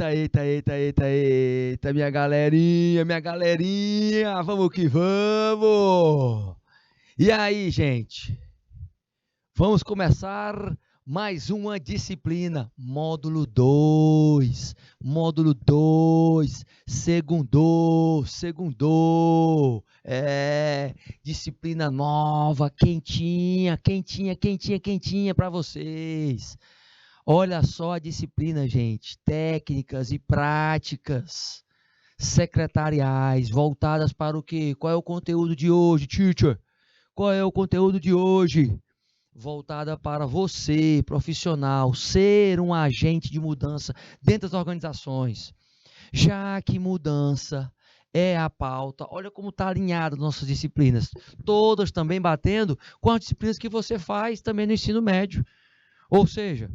Eita, minha galerinha, vamos que vamos! E aí, gente? Vamos começar mais uma disciplina, módulo 2, segundou, disciplina nova, quentinha para vocês. Olha só a disciplina, gente, técnicas e práticas secretariais, voltadas para o quê? Qual é o conteúdo de hoje, teacher? Qual é o conteúdo de hoje? Voltada para você, profissional, ser um agente de mudança dentro das organizações. Já que mudança é a pauta, olha como está alinhado nossas disciplinas, todas também batendo com as disciplinas que você faz também no ensino médio. Ou seja,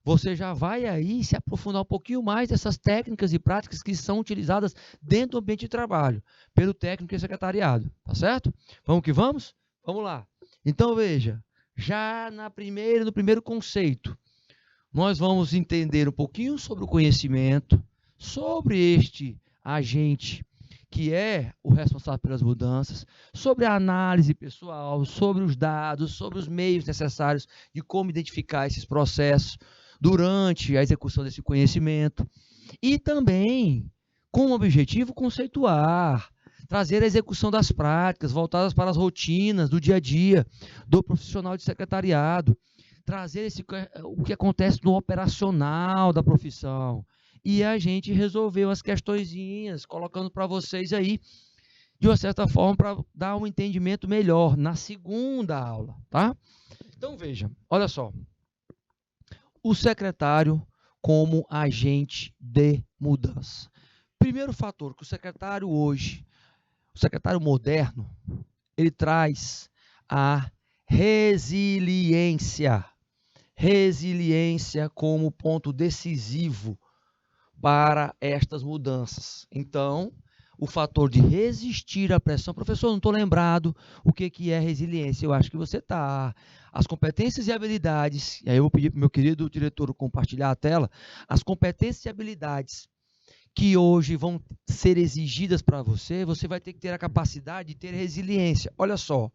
você já vai aí se aprofundar um pouquinho mais dessas técnicas e práticas que são utilizadas dentro do ambiente de trabalho, pelo técnico e secretariado, tá certo? Vamos que vamos? Vamos lá. Então, veja, já no primeiro conceito, nós vamos entender um pouquinho sobre o conhecimento, sobre este agente que é o responsável pelas mudanças, sobre a análise pessoal, sobre os dados, sobre os meios necessários de como identificar esses processos durante a execução desse conhecimento, e também com o objetivo conceituar, trazer a execução das práticas voltadas para as rotinas do dia a dia do profissional de secretariado, trazer o que acontece no operacional da profissão, e a gente resolveu as questõezinhas, colocando para vocês aí, de uma certa forma, para dar um entendimento melhor na segunda aula, tá? Então, veja, olha só. O secretário como agente de mudança. Primeiro fator que o secretário hoje, o secretário moderno, ele traz a resiliência. Resiliência como ponto decisivo para estas mudanças. Então, o fator de resistir à pressão. Professor, não estou lembrado o que é resiliência. Eu acho que você está. As competências e habilidades, e aí eu vou pedir para o meu querido diretor compartilhar a tela, as competências e habilidades que hoje vão ser exigidas para você, você vai ter que ter a capacidade de ter resiliência. Olha só,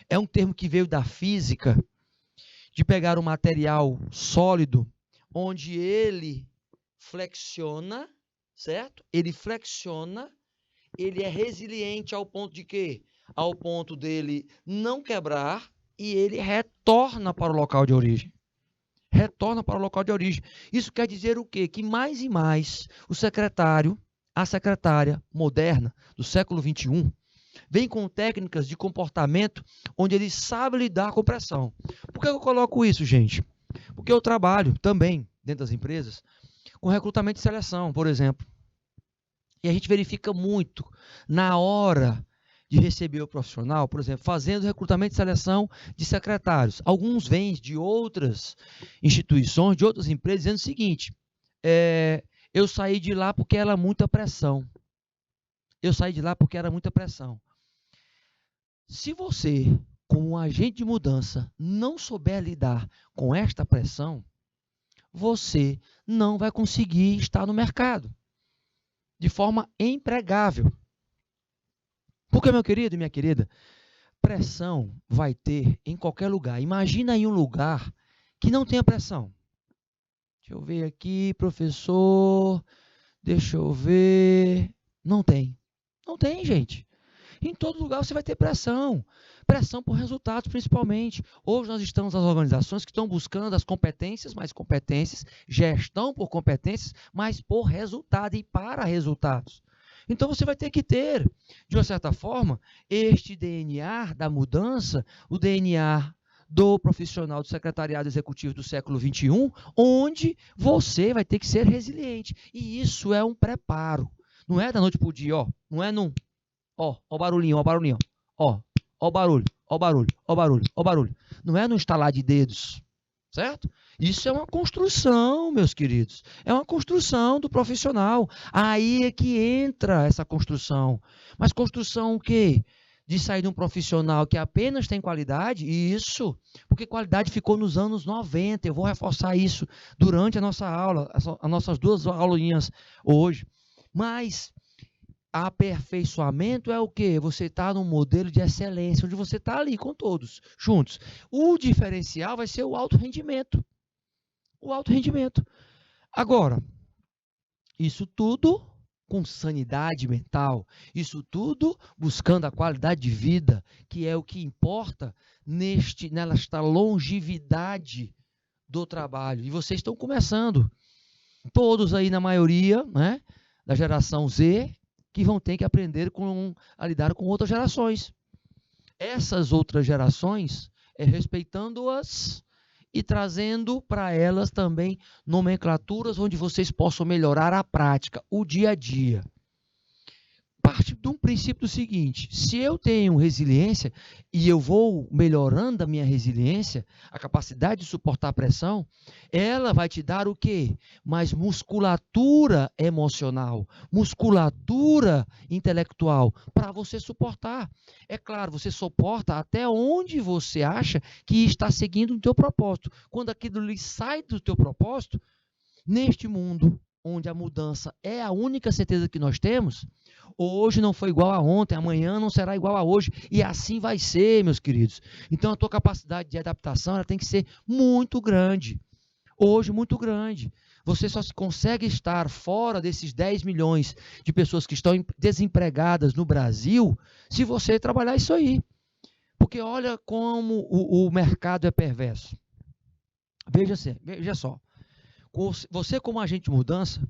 é um termo que veio da física, de pegar um material sólido, onde ele flexiona, certo? Ele flexiona, ele é resiliente ao ponto de quê? Ao ponto dele não quebrar e ele retorna para o local de origem. Retorna para o local de origem. Isso quer dizer o quê? Que mais e mais o secretário, a secretária moderna do século XXI, vem com técnicas de comportamento onde ele sabe lidar com pressão. Por que eu coloco isso, gente? Porque eu trabalho também, dentro das empresas, com recrutamento e seleção, por exemplo. E a gente verifica muito na hora de receber o profissional, por exemplo, fazendo recrutamento e seleção de secretários. Alguns vêm de outras instituições, de outras empresas, dizendo o seguinte, eu saí de lá porque era muita pressão. Se você, como um agente de mudança, não souber lidar com esta pressão, você não vai conseguir estar no mercado de forma empregável. Porque, meu querido e minha querida, pressão vai ter em qualquer lugar. Imagina aí um lugar que não tenha pressão. Deixa eu ver aqui, professor. Deixa eu ver. Não tem, gente. Em todo lugar você vai ter pressão. Pressão por resultados, principalmente. Hoje nós estamos nas organizações que estão buscando as competências, mais competências, gestão por competências, mas por resultado e para resultados. Então você vai ter que ter, de uma certa forma, este DNA da mudança, o DNA do profissional do secretariado executivo do século XXI, onde você vai ter que ser resiliente. E isso é um preparo. Não é da noite para o dia, não é num... Ó o barulhinho, ó o barulho. Não é no estalar de dedos, certo? Isso é uma construção, meus queridos. É uma construção do profissional. Aí é que entra essa construção. Mas construção o quê? de sair de um profissional que apenas tem qualidade, isso, porque qualidade ficou nos anos 90, eu vou reforçar isso durante a nossa aula, as nossas 2 aulinhas hoje, mas aperfeiçoamento é o quê? Você está num modelo de excelência, onde você está ali com todos, juntos. O diferencial vai ser o alto rendimento. O alto rendimento. Agora, isso tudo com sanidade mental, isso tudo buscando a qualidade de vida, que é o que importa nesta longevidade do trabalho. E vocês estão começando, todos aí na maioria, né, da geração Z, que vão ter que aprender a lidar com outras gerações. Essas outras gerações, respeitando-as e trazendo para elas também nomenclaturas onde vocês possam melhorar a prática, o dia a dia. Parte de um princípio seguinte: se eu tenho resiliência e eu vou melhorando a minha resiliência, a capacidade de suportar a pressão, ela vai te dar o quê? Mais musculatura emocional, musculatura intelectual para você suportar. É claro, você suporta até onde você acha que está seguindo o teu propósito. Quando aquilo lhe sai do teu propósito, neste mundo onde a mudança é a única certeza que nós temos, hoje não foi igual a ontem, amanhã não será igual a hoje, e assim vai ser, meus queridos. Então a tua capacidade de adaptação ela tem que ser muito grande, hoje muito grande. Você só consegue estar fora desses 10 milhões de pessoas que estão desempregadas no Brasil se você trabalhar isso aí. Porque olha como o mercado é perverso. Veja só. Você, como agente de mudança,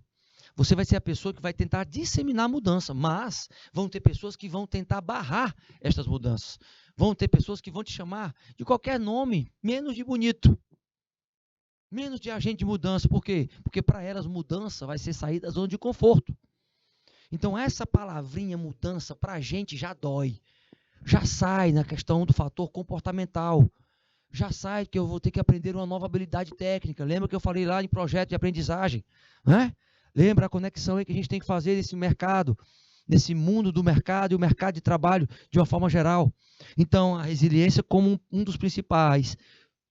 você vai ser a pessoa que vai tentar disseminar a mudança, mas vão ter pessoas que vão tentar barrar estas mudanças. Vão ter pessoas que vão te chamar de qualquer nome, menos de bonito. Menos de agente de mudança. Por quê? Porque para elas mudança vai ser sair da zona de conforto. Então essa palavrinha mudança para a gente já dói. Já sai na questão do fator comportamental. Já sai que eu vou ter que aprender uma nova habilidade técnica. Lembra que eu falei lá em projeto de aprendizagem? Né? Lembra a conexão aí que a gente tem que fazer nesse mercado, nesse mundo do mercado e o mercado de trabalho de uma forma geral. Então, a resiliência como um dos principais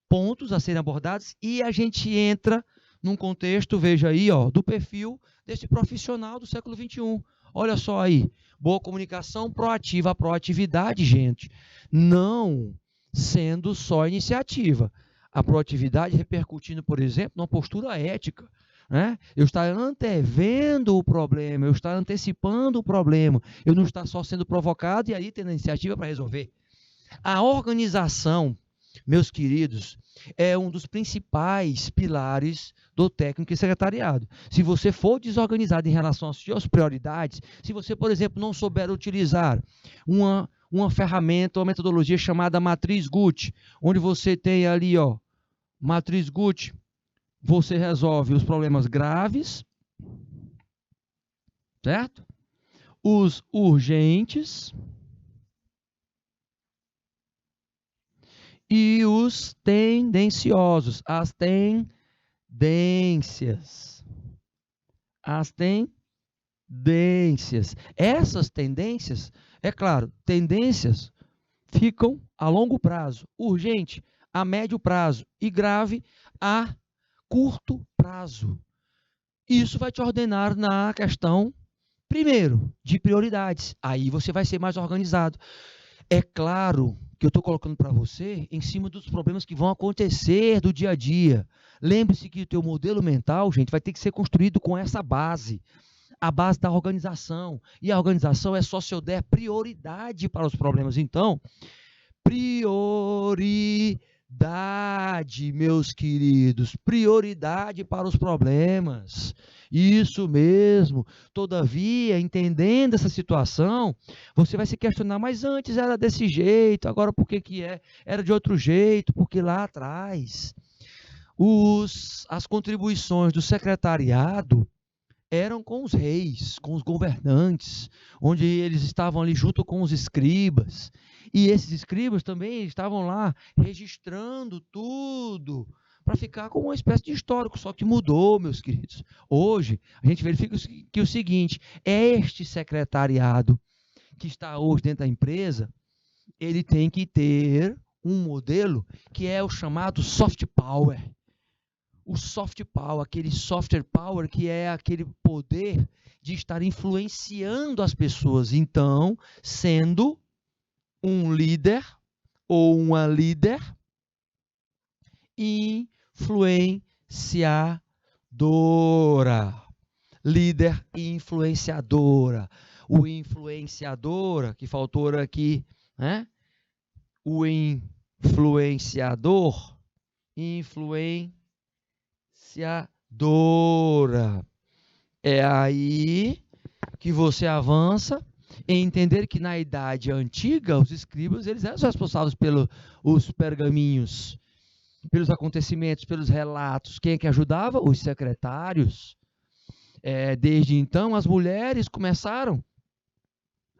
pontos a serem abordados, e a gente entra num contexto, veja aí, ó, do perfil desse profissional do século XXI. Olha só aí, boa comunicação proativa. A proatividade, gente, não sendo só iniciativa. A proatividade repercutindo, por exemplo, numa postura ética. Né? Eu estar antevendo o problema, eu estar antecipando o problema, eu não estar só sendo provocado e aí tendo a iniciativa para resolver. A organização, meus queridos, é um dos principais pilares do técnico e secretariado. Se você for desorganizado em relação às suas prioridades, se você, por exemplo, não souber utilizar uma ferramenta, uma metodologia chamada Matriz Gucci, onde você tem ali, ó, Matriz Gucci, você resolve os problemas graves, certo? Os urgentes e os tendenciosos, as tendências. As tendências. Essas tendências, é claro, tendências ficam a longo prazo, urgente a médio prazo e grave a curto prazo. Isso vai te ordenar na questão, primeiro, de prioridades. Aí você vai ser mais organizado. É claro que eu estou colocando para você em cima dos problemas que vão acontecer do dia a dia. Lembre-se que o teu modelo mental, gente, vai ter que ser construído com essa base. A base da organização. E a organização é só se eu der prioridade para os problemas. Então, prioridade, meus queridos, prioridade para os problemas. Isso mesmo. Todavia, entendendo essa situação, você vai se questionar, mas antes era desse jeito, agora por que é? Era de outro jeito, porque lá atrás as contribuições do secretariado eram com os reis, com os governantes, onde eles estavam ali junto com os escribas. E esses escribas também estavam lá registrando tudo para ficar como uma espécie de histórico, só que mudou, meus queridos. Hoje, a gente verifica que o seguinte, este secretariado que está hoje dentro da empresa, ele tem que ter um modelo que é o chamado soft power. O soft power, aquele software power que é aquele poder de estar influenciando as pessoas. Então, sendo um líder ou uma líder influenciadora. Líder influenciadora. O influenciadora, que faltou aqui, né? O influenciador, influenciadora. É aí que você avança em entender que na idade antiga, os escribas, eles eram responsáveis pelos pergaminhos, pelos acontecimentos, pelos relatos. Quem é que ajudava? Os secretários. Desde então, as mulheres começaram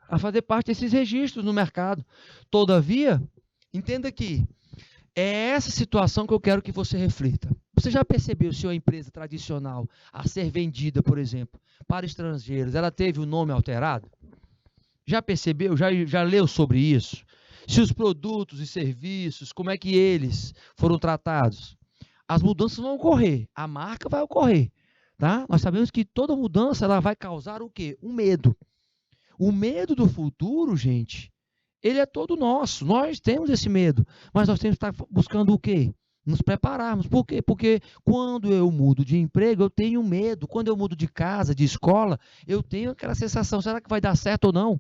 a fazer parte desses registros no mercado. Todavia, entenda que é essa situação que eu quero que você reflita. Você já percebeu se uma empresa tradicional a ser vendida, por exemplo, para estrangeiros, ela teve o nome alterado? Já percebeu? Já leu sobre isso? Se os produtos e serviços, como é que eles foram tratados? As mudanças vão ocorrer, a marca vai ocorrer. Tá? Nós sabemos que toda mudança ela vai causar o quê? Um medo. O medo do futuro, gente, ele é todo nosso. Nós temos esse medo, mas nós temos que estar buscando o quê? Nos prepararmos. Por quê? Porque quando eu mudo de emprego, eu tenho medo. Quando eu mudo de casa, de escola, eu tenho aquela sensação, será que vai dar certo ou não?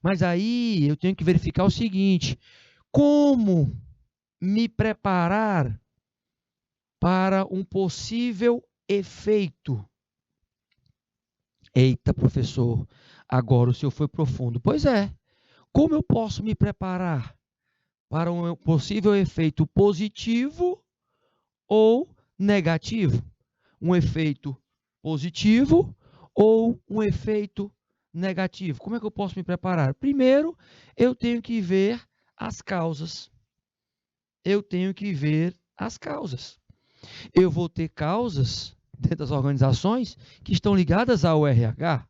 Mas aí eu tenho que verificar o seguinte, como me preparar para um possível efeito? Eita, professor, agora o senhor foi profundo. Pois é, como eu posso me preparar para um possível efeito positivo ou negativo? Um efeito positivo ou um efeito negativo? Como é que eu posso me preparar? Primeiro, eu tenho que ver as causas. Eu tenho que ver as causas. Eu vou ter causas dentro das organizações que estão ligadas ao RH,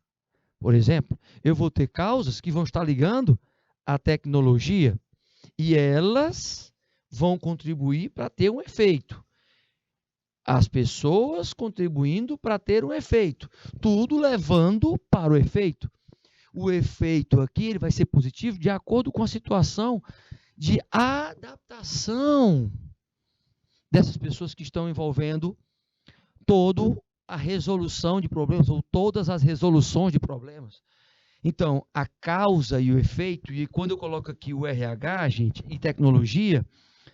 por exemplo. Eu vou ter causas que vão estar ligando à tecnologia e elas vão contribuir para ter um efeito. As pessoas contribuindo para ter um efeito. Tudo levando para o efeito. O efeito aqui ele vai ser positivo de acordo com a situação de adaptação dessas pessoas que estão envolvendo toda a resolução de problemas ou todas as resoluções de problemas. Então, a causa e o efeito, e quando eu coloco aqui o RH, gente, e tecnologia,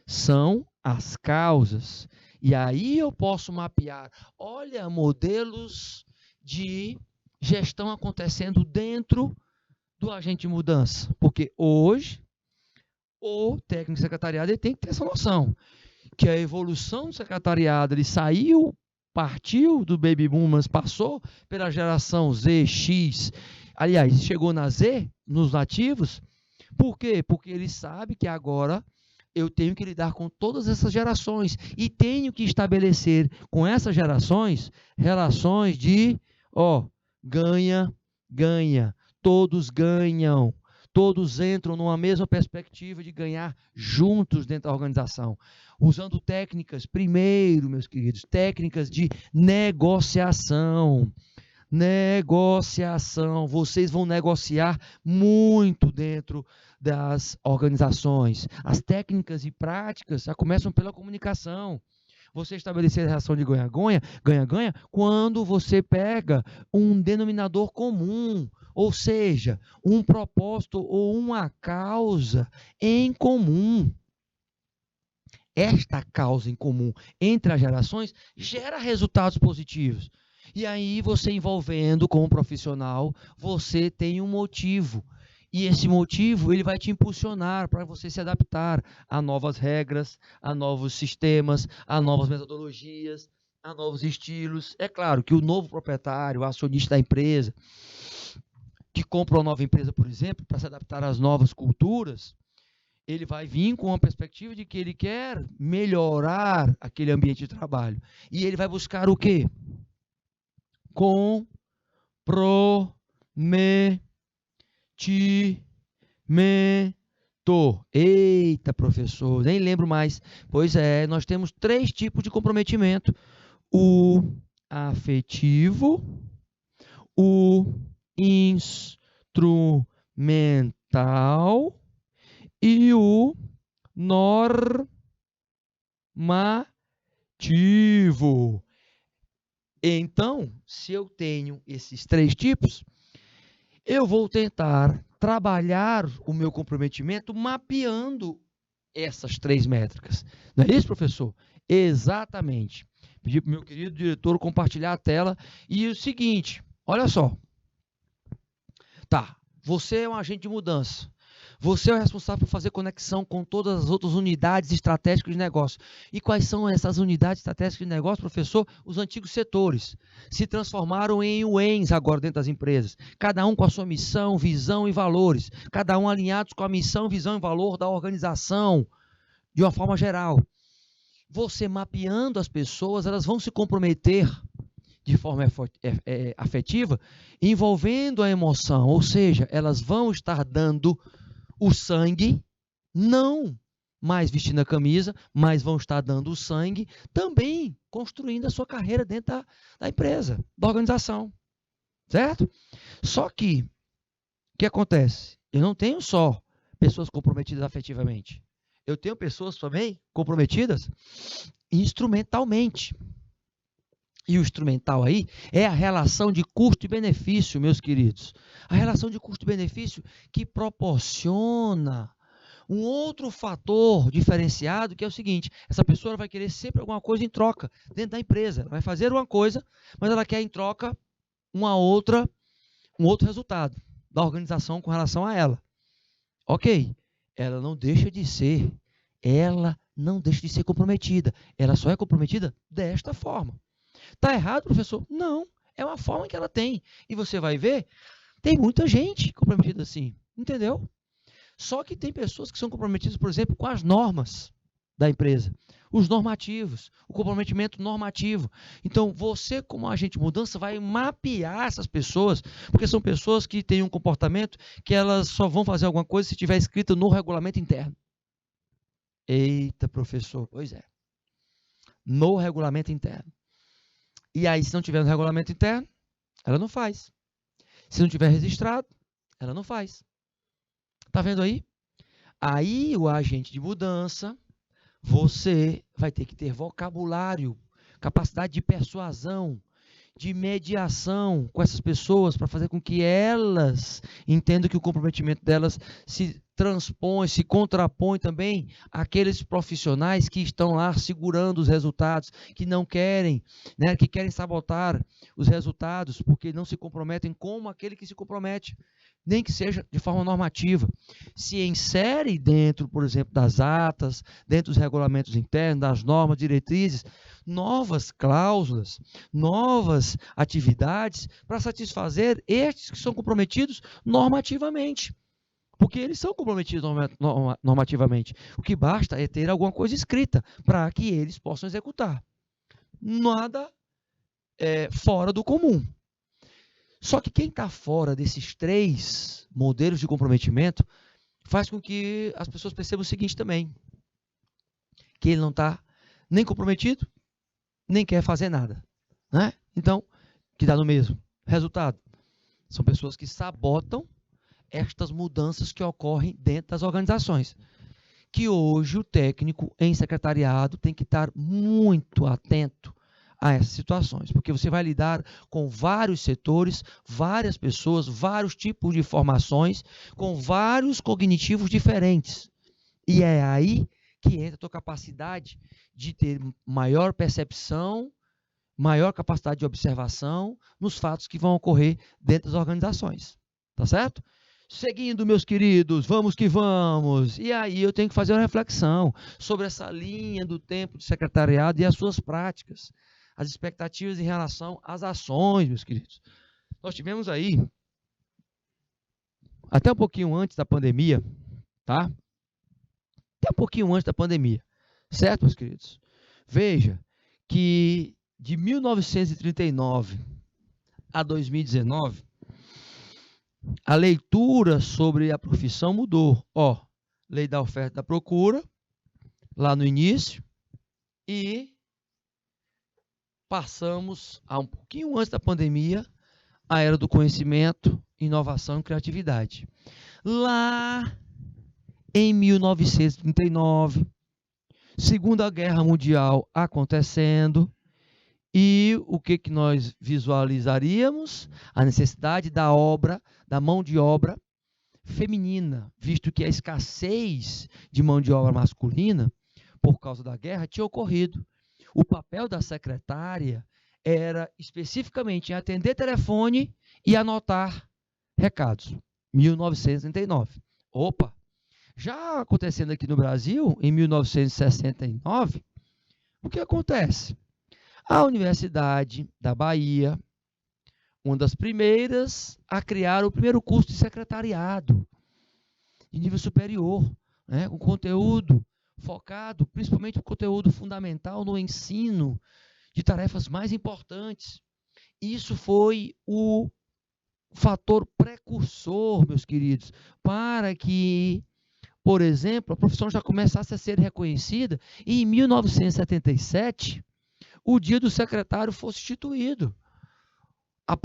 são as causas. E aí eu posso mapear, olha, modelos de gestão acontecendo dentro do agente de mudança. Porque hoje, o técnico secretariado ele tem que ter essa noção, que a evolução do secretariado, ele partiu do Baby Boom, mas passou pela geração Z, X, aliás, chegou na Z, nos nativos. Por quê? Porque ele sabe que agora eu tenho que lidar com todas essas gerações e tenho que estabelecer com essas gerações relações de, ganha, ganha, todos ganham, todos entram numa mesma perspectiva de ganhar juntos dentro da organização. Usando técnicas, primeiro, meus queridos, técnicas de negociação. Negociação. Vocês vão negociar muito dentro das organizações. As técnicas e práticas já começam pela comunicação. Você estabelecer a relação de ganha-ganha, ganha-ganha, quando você pega um denominador comum, ou seja, um propósito ou uma causa em comum. Esta causa em comum entre as gerações gera resultados positivos. E aí, você envolvendo como profissional, você tem um motivo. E esse motivo ele vai te impulsionar para você se adaptar a novas regras, a novos sistemas, a novas metodologias, a novos estilos. É claro que o novo proprietário, o acionista da empresa, que compra uma nova empresa, por exemplo, para se adaptar às novas culturas, ele vai vir com uma perspectiva de que ele quer melhorar aquele ambiente de trabalho. E ele vai buscar o quê? Comprometimento. Tô. Eita, professor, nem lembro mais. Pois é, nós temos 3 tipos de comprometimento: o afetivo, o instrumental e o normativo. Então, se eu tenho esses 3 tipos, eu vou tentar trabalhar o meu comprometimento mapeando essas 3 métricas. Não é isso, professor? Exatamente. Pedi para o meu querido diretor compartilhar a tela. E o seguinte, olha só. Tá, você é um agente de mudança. Você é o responsável por fazer conexão com todas as outras unidades estratégicas de negócio. E quais são essas unidades estratégicas de negócio, professor? Os antigos setores. Se transformaram em UEMs agora dentro das empresas. Cada um com a sua missão, visão e valores. Cada um alinhados com a missão, visão e valor da organização, de uma forma geral. Você mapeando as pessoas, elas vão se comprometer de forma afetiva, envolvendo a emoção, ou seja, elas vão estar dando o sangue, não mais vestindo a camisa, mas vão estar dando o sangue, também construindo a sua carreira dentro da empresa, da organização, certo? Só que, o que acontece? Eu não tenho só pessoas comprometidas afetivamente, eu tenho pessoas também comprometidas instrumentalmente. E o instrumental aí é a relação de custo e benefício, meus queridos. A relação de custo e benefício que proporciona um outro fator diferenciado, que é o seguinte: essa pessoa vai querer sempre alguma coisa em troca dentro da empresa. Ela vai fazer uma coisa, mas ela quer em troca um outro resultado da organização com relação a ela. Ok, ela não deixa de ser comprometida. Ela só é comprometida desta forma. Está errado, professor? Não, é uma forma que ela tem. E você vai ver, tem muita gente comprometida assim, entendeu? Só que tem pessoas que são comprometidas, por exemplo, com as normas da empresa, os normativos, o comprometimento normativo. Então, você, como agente de mudança, vai mapear essas pessoas, porque são pessoas que têm um comportamento que elas só vão fazer alguma coisa se tiver escrito no regulamento interno. Eita, professor, pois é. No regulamento interno. E aí, se não tiver no regulamento interno, ela não faz. Se não tiver registrado, ela não faz. Tá vendo aí? Aí, o agente de mudança, você vai ter que ter vocabulário, capacidade de persuasão, de mediação com essas pessoas para fazer com que elas entendam que o comprometimento delas se transpõe, se contrapõe também àqueles profissionais que estão lá segurando os resultados, que não querem, né, que querem sabotar os resultados porque não se comprometem como aquele que se compromete, nem que seja de forma normativa. Se insere dentro, por exemplo, das atas, dentro dos regulamentos internos, das normas, diretrizes, novas cláusulas, novas atividades para satisfazer estes que são comprometidos normativamente. Porque eles são comprometidos normativamente. O que basta é ter alguma coisa escrita para que eles possam executar. Nada fora do comum. Só que quem está fora desses 3 modelos de comprometimento faz com que as pessoas percebam o seguinte também: que ele não está nem comprometido, nem quer fazer nada, né? Então, que dá no mesmo. Resultado: são pessoas que sabotam estas mudanças que ocorrem dentro das organizações. Que hoje o técnico em secretariado tem que estar muito atento a essas situações, porque você vai lidar com vários setores, várias pessoas, vários tipos de formações, com vários cognitivos diferentes. E é aí que entra a tua capacidade de ter maior percepção, maior capacidade de observação nos fatos que vão ocorrer dentro das organizações. Tá certo? Seguindo, meus queridos, vamos que vamos. E aí eu tenho que fazer uma reflexão sobre essa linha do tempo de secretariado e as suas práticas, as expectativas em relação às ações, meus queridos. Nós tivemos aí, até um pouquinho antes da pandemia, tá? Até um pouquinho antes da pandemia, certo, meus queridos? Veja que de 1939 a 2019, a leitura sobre a profissão mudou. lei da oferta e da procura, lá no início, e passamos, a um pouquinho antes da pandemia, a era do conhecimento, inovação e criatividade. Lá em 1939, Segunda Guerra Mundial acontecendo, e o que nós visualizaríamos? A necessidade da mão de obra feminina, visto que a escassez de mão de obra masculina, por causa da guerra, tinha ocorrido. O papel da secretária era especificamente em atender telefone e anotar recados. 1939. Opa! Já acontecendo aqui no Brasil, em 1969, o que acontece? A Universidade da Bahia, uma das primeiras a criar o primeiro curso de secretariado de nível superior, né, com conteúdo focado, principalmente o conteúdo fundamental no ensino de tarefas mais importantes. Isso foi o fator precursor, meus queridos, para que, por exemplo, a profissão já começasse a ser reconhecida e em 1977 o dia do secretário fosse instituído. A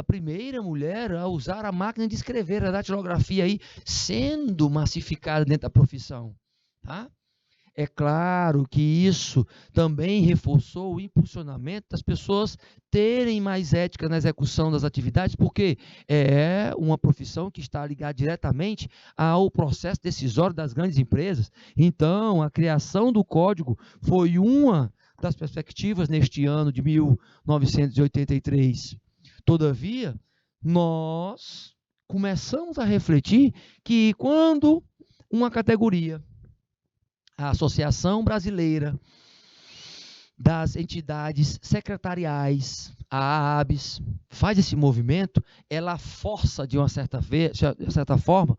primeira mulher a usar a máquina de escrever, a datilografia aí, sendo massificada dentro da profissão. Tá? É claro que isso também reforçou o impulsionamento das pessoas terem mais ética na execução das atividades, porque é uma profissão que está ligada diretamente ao processo decisório das grandes empresas. Então, a criação do código foi uma das perspectivas neste ano de 1983. Todavia, nós começamos a refletir que quando uma categoria, a Associação Brasileira das Entidades Secretariais, a AABS, faz esse movimento, ela força, de uma certa forma,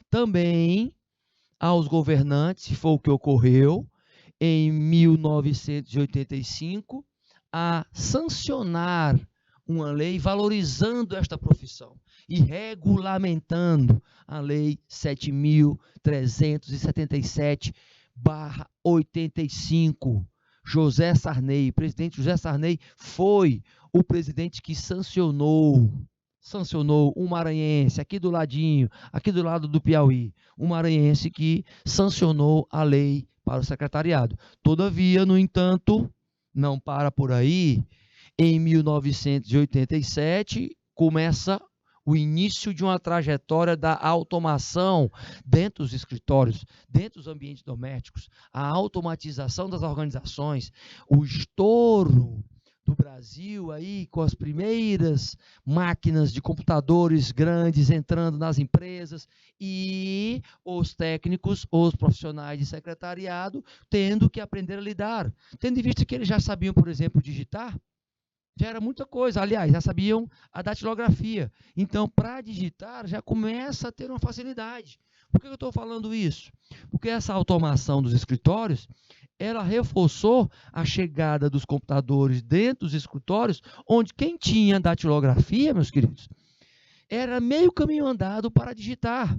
também aos governantes, se for o que ocorreu, em 1985, a sancionar uma lei valorizando esta profissão e regulamentando a Lei 7.377/85. José Sarney, presidente José Sarney, foi o presidente que sancionou um maranhense, aqui do ladinho, aqui do lado do Piauí, um maranhense que sancionou a lei para o secretariado. Todavia, no entanto, não para por aí. Em 1987, começa o início de uma trajetória da automação dentro dos escritórios, dentro dos ambientes domésticos, a automatização das organizações, o estouro do Brasil aí com as primeiras máquinas de computadores grandes entrando nas empresas e os técnicos, os profissionais de secretariado tendo que aprender a lidar, tendo em vista que eles já sabiam, por exemplo, digitar. Já era muita coisa, aliás, já sabiam a datilografia. Então, para digitar, já começa a ter uma facilidade. Por que eu estou falando isso? Porque essa automação dos escritórios, ela reforçou a chegada dos computadores dentro dos escritórios, onde quem tinha datilografia, meus queridos, era meio caminho andado para digitar.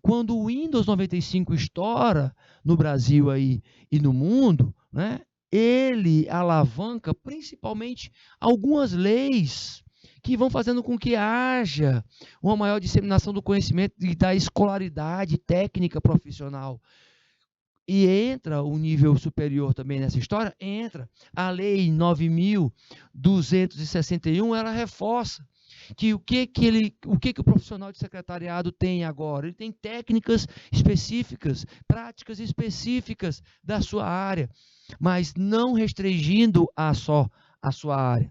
Quando o Windows 95 estoura no Brasil aí e no mundo, né? Ele alavanca principalmente algumas leis que vão fazendo com que haja uma maior disseminação do conhecimento e da escolaridade técnica profissional. E entra o nível superior também nessa história, entra a Lei 9.261, ela reforça que o que o profissional de secretariado tem agora? Ele tem técnicas específicas, práticas específicas da sua área, mas não restringindo só a sua área.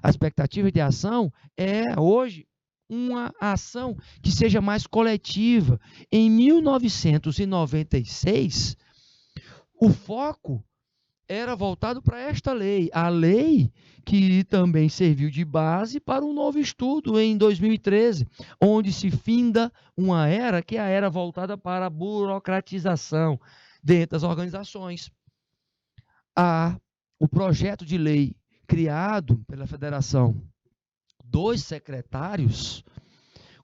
A expectativa de ação é, hoje, uma ação que seja mais coletiva. Em 1996, o foco era voltado para esta lei, a lei que também serviu de base para um novo estudo em 2013, onde se finda uma era que é a era voltada para a burocratização dentro das organizações. O projeto de lei criado pela Federação dos Secretários,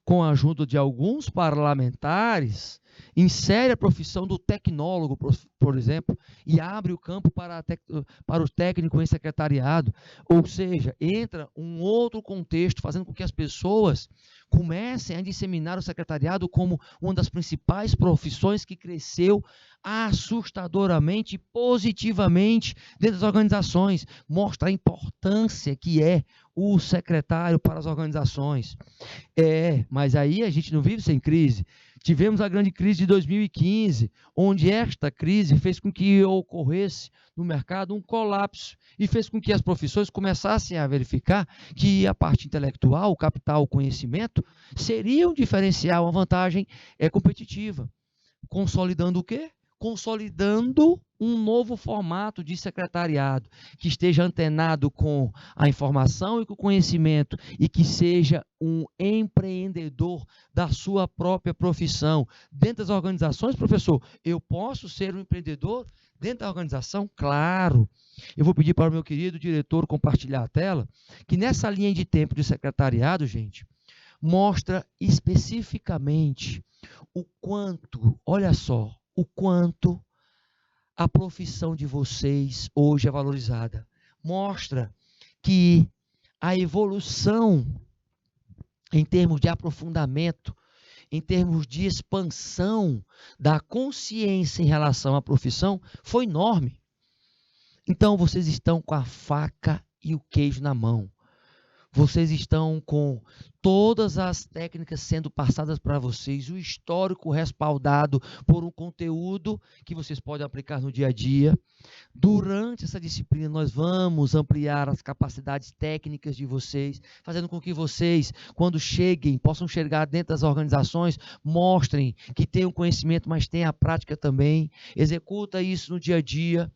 com a ajuda de alguns parlamentares, insere a profissão do tecnólogo, por exemplo, e abre o campo para o técnico em secretariado, ou seja, entra um outro contexto, fazendo com que as pessoas comecem a disseminar o secretariado como uma das principais profissões que cresceu assustadoramente, positivamente dentro das organizações. Mostra a importância que é o secretário para as organizações. Mas aí a gente não vive sem crise. Tivemos a grande crise de 2015, onde esta crise fez com que ocorresse no mercado um colapso e fez com que as profissões começassem a verificar que a parte intelectual, o capital, o conhecimento, seria um diferencial, uma vantagem competitiva. Consolidando o quê? Consolidando um novo formato de secretariado, que esteja antenado com a informação e com o conhecimento, e que seja um empreendedor da sua própria profissão. Dentro das organizações, professor, eu posso ser um empreendedor dentro da organização? Claro. Eu vou pedir para o meu querido diretor compartilhar a tela, que nessa linha de tempo de secretariado, gente, mostra especificamente o quanto, olha só, o quanto a profissão de vocês hoje é valorizada. Mostra que a evolução em termos de aprofundamento, em termos de expansão da consciência em relação à profissão foi enorme. Então, vocês estão com a faca e o queijo na mão. Vocês estão com todas as técnicas sendo passadas para vocês, o histórico respaldado por um conteúdo que vocês podem aplicar no dia a dia. Durante essa disciplina, nós vamos ampliar as capacidades técnicas de vocês, fazendo com que vocês, quando cheguem, possam chegar dentro das organizações, mostrem que têm o conhecimento, mas têm a prática também. Executa isso no dia a dia,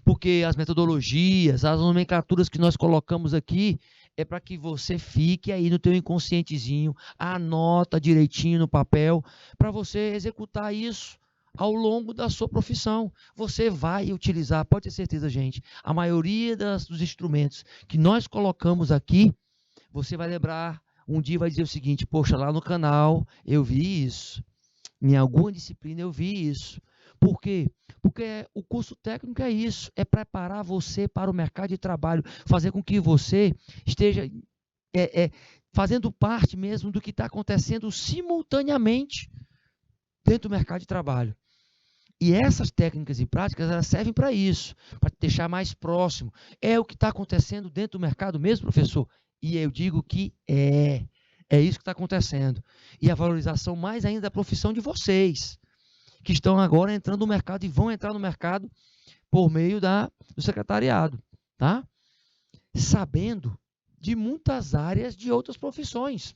porque as metodologias, as nomenclaturas que nós colocamos aqui, é para que você fique aí no teu inconscientezinho, anota direitinho no papel, para você executar isso ao longo da sua profissão. Você vai utilizar, pode ter certeza, gente, a maioria dos instrumentos que nós colocamos aqui, você vai lembrar, um dia vai dizer o seguinte: poxa, lá no canal eu vi isso, em alguma disciplina eu vi isso. Por quê? Porque o curso técnico é isso, é preparar você para o mercado de trabalho, fazer com que você esteja fazendo parte mesmo do que está acontecendo simultaneamente dentro do mercado de trabalho. E essas técnicas e práticas, elas servem para isso, para te deixar mais próximo. É o que está acontecendo dentro do mercado mesmo, professor? E eu digo que é isso que está acontecendo. E a valorização mais ainda da profissão de vocês, que estão agora entrando no mercado e vão entrar no mercado por meio do secretariado, tá? Sabendo de muitas áreas de outras profissões.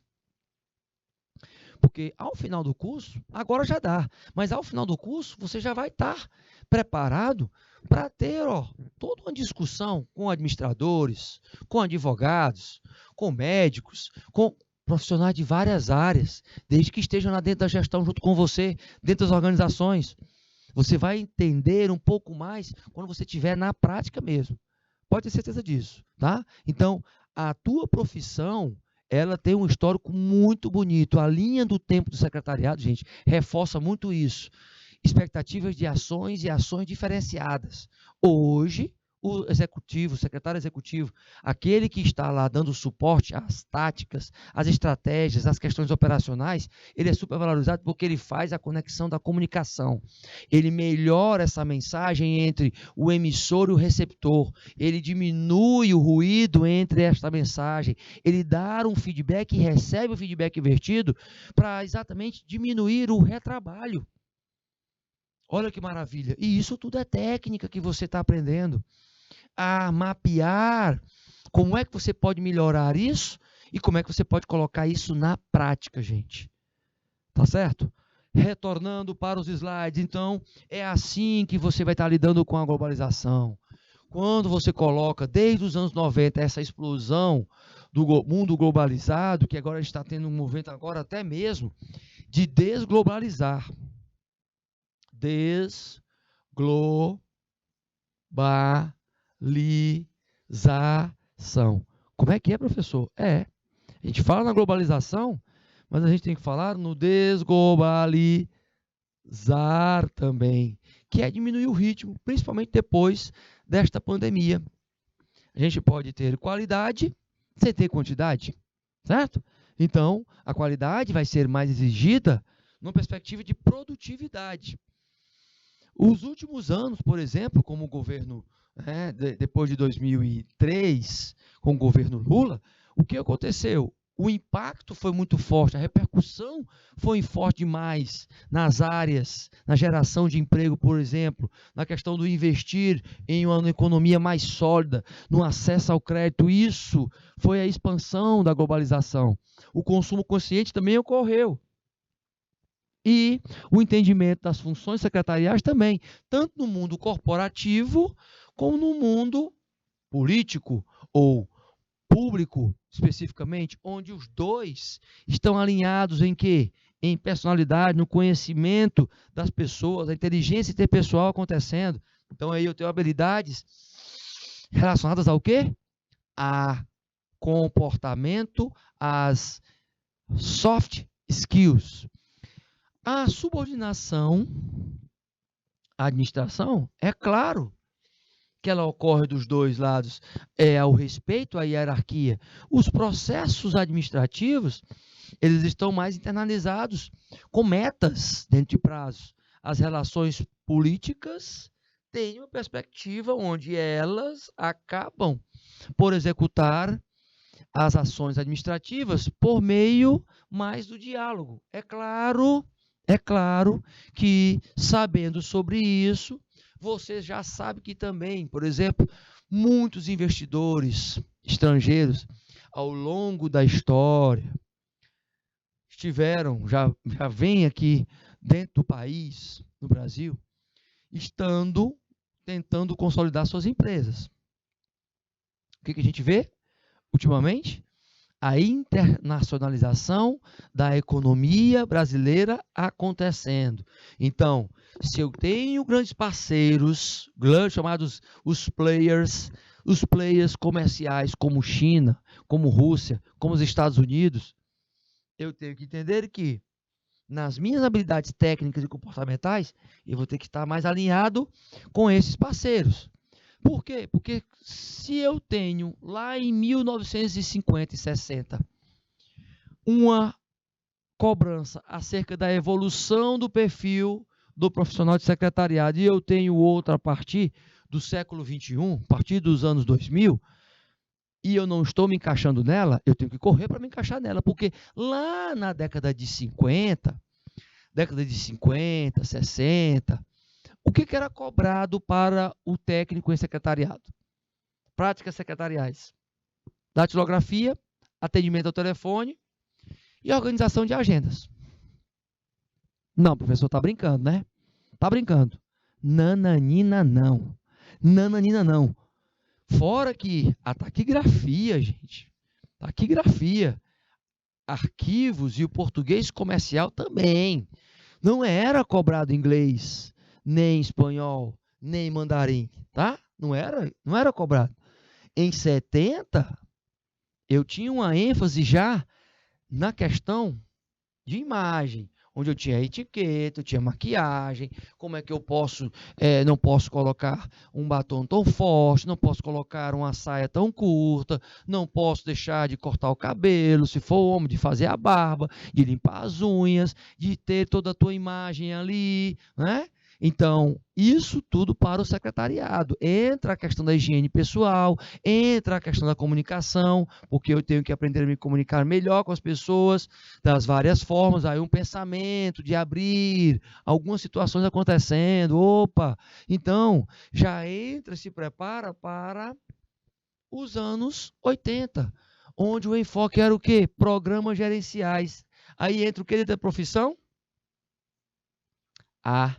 Porque ao final do curso, agora já dá, mas ao final do curso você já vai estar preparado para ter toda uma discussão com administradores, com advogados, com médicos, com profissionais de várias áreas, desde que estejam lá dentro da gestão junto com você, dentro das organizações. Você vai entender um pouco mais quando você estiver na prática mesmo. Pode ter certeza disso, tá? Então, a tua profissão, ela tem um histórico muito bonito. A linha do tempo do secretariado, gente, reforça muito isso. Expectativas de ações e ações diferenciadas. Hoje, o executivo, o secretário executivo, aquele que está lá dando suporte às táticas, às estratégias, às questões operacionais, ele é super valorizado porque ele faz a conexão da comunicação. Ele melhora essa mensagem entre o emissor e o receptor. Ele diminui o ruído entre esta mensagem. Ele dá um feedback e recebe o feedback invertido para exatamente diminuir o retrabalho. Olha que maravilha. E isso tudo é técnica que você está aprendendo a mapear como é que você pode melhorar isso e como é que você pode colocar isso na prática, gente. Tá certo? Retornando para os slides, então, é assim que você vai estar lidando com a globalização. Quando você coloca, desde os anos 90, essa explosão do mundo globalizado, que agora está tendo um movimento agora até mesmo de desglobalizar. Desglobalização. Como é que é, professor? A gente fala na globalização, mas a gente tem que falar no desglobalização. também, que é diminuir o ritmo, principalmente depois desta pandemia. A gente pode ter qualidade sem ter quantidade, certo? Então, a qualidade vai ser mais exigida numa perspectiva de produtividade. Os últimos anos, por exemplo, como o governo, depois de 2003, com o governo Lula, o que aconteceu? O impacto foi muito forte, a repercussão foi forte demais nas áreas, na geração de emprego, por exemplo, na questão do investir em uma economia mais sólida, no acesso ao crédito. Isso foi a expansão da globalização. O consumo consciente também ocorreu. E o entendimento das funções secretariais também, tanto no mundo corporativo como no mundo político ou público, especificamente, onde os dois estão alinhados em quê? Em personalidade, no conhecimento das pessoas, a inteligência interpessoal acontecendo. Então, aí eu tenho habilidades relacionadas ao quê? A comportamento, às soft skills. A subordinação à administração, é claro que ela ocorre dos dois lados, ao respeito à hierarquia. Os processos administrativos, eles estão mais internalizados, com metas dentro de prazos. As relações políticas têm uma perspectiva onde elas acabam por executar as ações administrativas por meio mais do diálogo. É claro que, sabendo sobre isso, você já sabe que também, por exemplo, muitos investidores estrangeiros, ao longo da história, já vêm aqui dentro do país, no Brasil, tentando consolidar suas empresas. O que a gente vê ultimamente? A internacionalização da economia brasileira acontecendo. Então, se eu tenho grandes parceiros, chamados os players comerciais como China, como Rússia, como os Estados Unidos, eu tenho que entender que nas minhas habilidades técnicas e comportamentais, eu vou ter que estar mais alinhado com esses parceiros. Por quê? Porque se eu tenho lá em 1950 e 60 uma cobrança acerca da evolução do perfil do profissional de secretariado e eu tenho outra a partir do século XXI, a partir dos anos 2000, e eu não estou me encaixando nela, eu tenho que correr para me encaixar nela, porque lá na década de 50, 60, o que era cobrado para o técnico em secretariado? Práticas secretariais. Datilografia, atendimento ao telefone e organização de agendas. Não, professor, está brincando, né? Está brincando. Nananina, não. Nananina, não. Fora que a taquigrafia, gente. Taquigrafia. Arquivos e o português comercial também. Não era cobrado inglês, nem espanhol, nem mandarim, tá? Não era cobrado. Em 70, eu tinha uma ênfase já na questão de imagem, onde eu tinha etiqueta, eu tinha maquiagem, como é que eu posso, não posso colocar um batom tão forte, não posso colocar uma saia tão curta, não posso deixar de cortar o cabelo, se for homem, de fazer a barba, de limpar as unhas, de ter toda a tua imagem ali, né? Então, isso tudo para o secretariado. Entra a questão da higiene pessoal, entra a questão da comunicação, porque eu tenho que aprender a me comunicar melhor com as pessoas, das várias formas, aí um pensamento de abrir, algumas situações acontecendo, opa, então já entra, se prepara para os anos 80, onde o enfoque era o quê? Programas gerenciais. Aí entra o que da profissão? A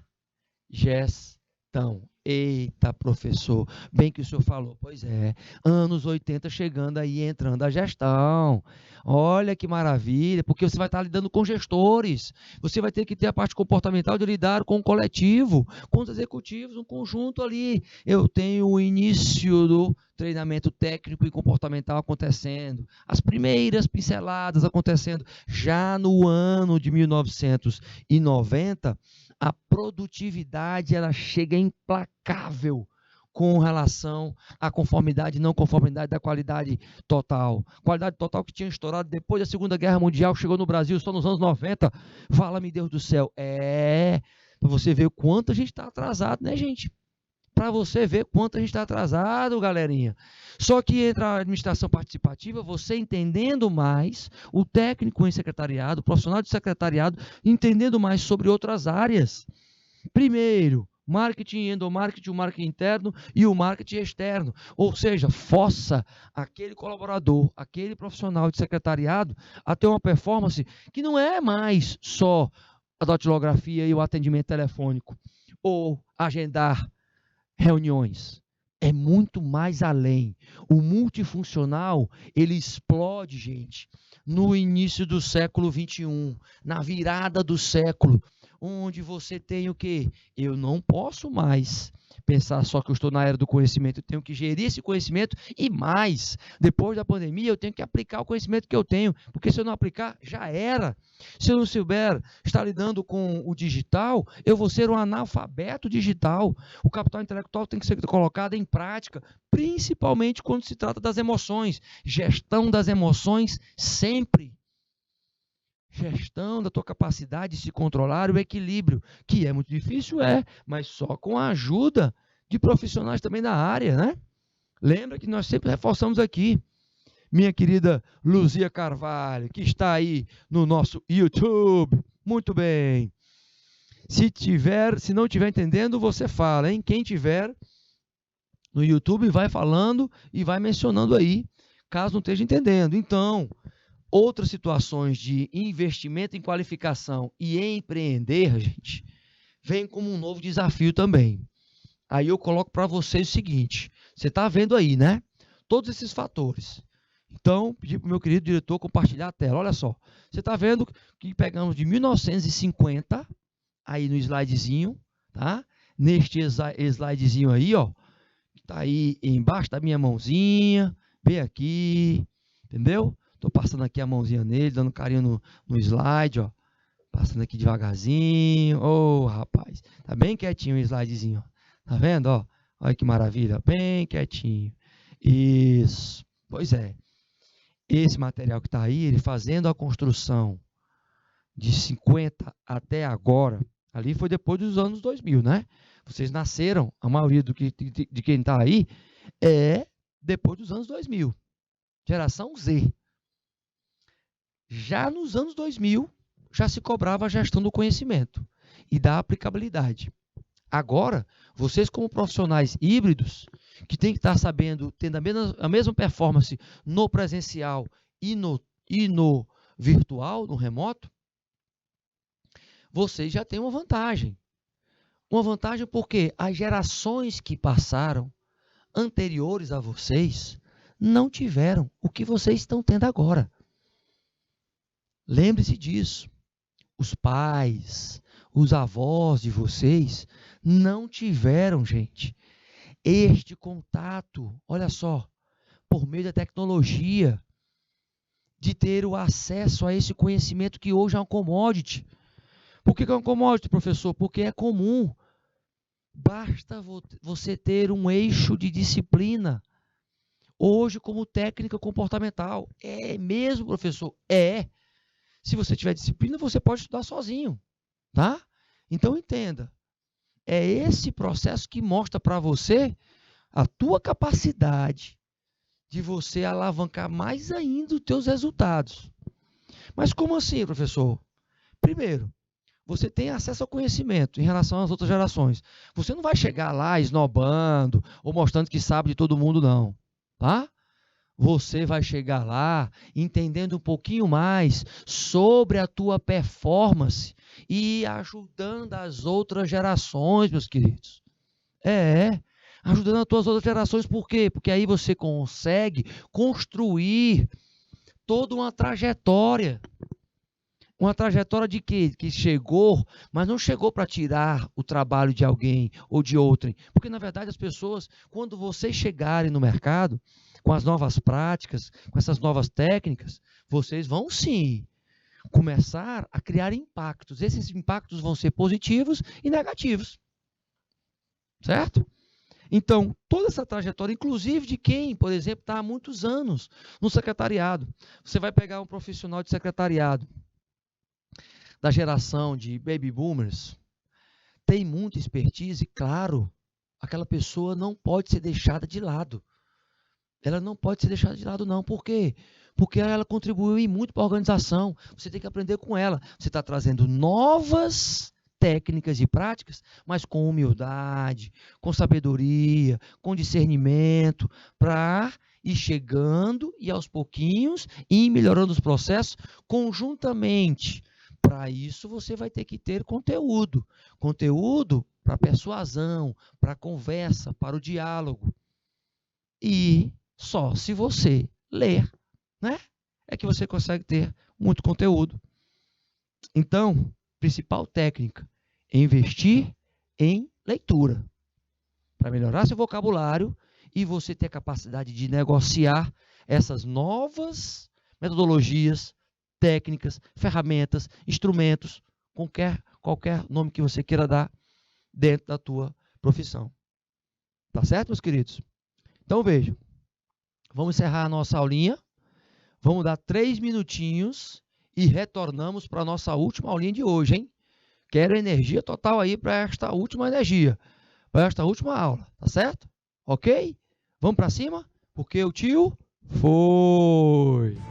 gestão. Eita, professor, bem que o senhor falou. Pois é, anos 80 chegando aí, entrando a gestão. Olha que maravilha, porque você vai estar lidando com gestores. Você vai ter que ter a parte comportamental de lidar com o coletivo, com os executivos, um conjunto ali. Eu tenho o início do treinamento técnico e comportamental acontecendo, as primeiras pinceladas acontecendo já no ano de 1990, a produtividade ela chega implacável com relação à conformidade e não conformidade da qualidade total. Qualidade total que tinha estourado depois da Segunda Guerra Mundial, chegou no Brasil só nos anos 90. Fala-me Deus do céu. Para você ver o quanto a gente está atrasado, né, gente? Para você ver quanto a gente está atrasado, galerinha. Só que entra a administração participativa, você entendendo mais, o técnico em secretariado, o profissional de secretariado, entendendo mais sobre outras áreas. Primeiro, marketing, endomarketing, o marketing interno e o marketing externo. Ou seja, força aquele colaborador, aquele profissional de secretariado a ter uma performance que não é mais só a datilografia e o atendimento telefônico ou agendar reuniões. É muito mais além. O multifuncional, ele explode, gente, no início do século XXI, na virada do século, onde você tem o quê? Eu não posso mais pensar só que eu estou na era do conhecimento, eu tenho que gerir esse conhecimento e mais, depois da pandemia, eu tenho que aplicar o conhecimento que eu tenho, porque se eu não aplicar, já era. Se eu não souber estar lidando com o digital, eu vou ser um analfabeto digital. O capital intelectual tem que ser colocado em prática, principalmente quando se trata das emoções. Gestão das emoções sempre. Gestão da tua capacidade de se controlar, o equilíbrio, que é muito difícil, mas só com a ajuda de profissionais também da área, né? Lembra que nós sempre reforçamos aqui, minha querida Luzia Carvalho, que está aí no nosso YouTube. Muito bem. Se não estiver entendendo, você fala, hein? Quem tiver no YouTube vai falando e vai mencionando aí, caso não esteja entendendo. Então, outras situações de investimento em qualificação e empreender, gente, vem como um novo desafio também. Aí eu coloco para vocês o seguinte, você está vendo aí, né? Todos esses fatores. Então, pedi para o meu querido diretor compartilhar a tela. Olha só, você está vendo que pegamos de 1950, aí no slidezinho, tá? Neste slidezinho aí, ó, que está aí embaixo da minha mãozinha, bem aqui, entendeu? Estou passando aqui a mãozinha nele, dando carinho no slide, ó. Passando aqui devagarzinho. Ô, rapaz, tá bem quietinho o slidezinho, ó. Tá vendo, ó? Olha que maravilha, bem quietinho. Isso, pois é. Esse material que está aí, ele fazendo a construção de 50 até agora, ali foi depois dos anos 2000, né? Vocês nasceram, a maioria de quem está aí, é depois dos anos 2000. Geração Z. Já nos anos 2000, já se cobrava a gestão do conhecimento e da aplicabilidade. Agora, vocês como profissionais híbridos, que têm que estar sabendo, tendo a mesma performance no presencial e no virtual, no remoto, vocês já têm uma vantagem. Uma vantagem porque as gerações que passaram, anteriores a vocês, não tiveram o que vocês estão tendo agora. Lembre-se disso. Os pais, os avós de vocês não tiveram, gente, este contato, olha só, por meio da tecnologia, de ter o acesso a esse conhecimento que hoje é um commodity. Por que é um commodity, professor? Porque é comum. Basta você ter um eixo de disciplina. Hoje, como técnica comportamental. É mesmo, professor? É. Se você tiver disciplina, você pode estudar sozinho, tá? Então, entenda. É esse processo que mostra para você a tua capacidade de você alavancar mais ainda os teus resultados. Mas como assim, professor? Primeiro, você tem acesso ao conhecimento em relação às outras gerações. Você não vai chegar lá esnobando ou mostrando que sabe de todo mundo, não, tá? Você vai chegar lá entendendo um pouquinho mais sobre a tua performance e ajudando as outras gerações, meus queridos. Ajudando as tuas outras gerações, por quê? Porque aí você consegue construir toda uma trajetória. Uma trajetória de quê? Que chegou, mas não chegou para tirar o trabalho de alguém ou de outrem. Porque, na verdade, as pessoas, quando vocês chegarem no mercado, com as novas práticas, com essas novas técnicas, vocês vão sim começar a criar impactos. Esses impactos vão ser positivos e negativos. Certo? Então, toda essa trajetória, inclusive de quem, por exemplo, está há muitos anos no secretariado. Você vai pegar um profissional de secretariado da geração de baby boomers, tem muita expertise, claro, aquela pessoa não pode ser deixada de lado. Ela não pode ser deixada de lado, não. Por quê? Porque ela contribuiu muito para a organização. Você tem que aprender com ela. Você está trazendo novas técnicas e práticas, mas com humildade, com sabedoria, com discernimento, para ir chegando e aos pouquinhos ir melhorando os processos conjuntamente. Para isso, você vai ter que ter conteúdo. Conteúdo para persuasão, para conversa, para o diálogo. E só se você ler, né, é que você consegue ter muito conteúdo. Então, principal técnica é investir em leitura. Para melhorar seu vocabulário e você ter a capacidade de negociar essas novas metodologias, técnicas, ferramentas, instrumentos, qualquer nome que você queira dar dentro da tua profissão. Tá certo, meus queridos? Então, vejam. Vamos encerrar a nossa aulinha. Vamos dar 3 minutinhos e retornamos para a nossa última aulinha de hoje, hein? Quero energia total aí para esta última energia, para esta última aula, tá certo? Ok? Vamos para cima? Porque o tio foi!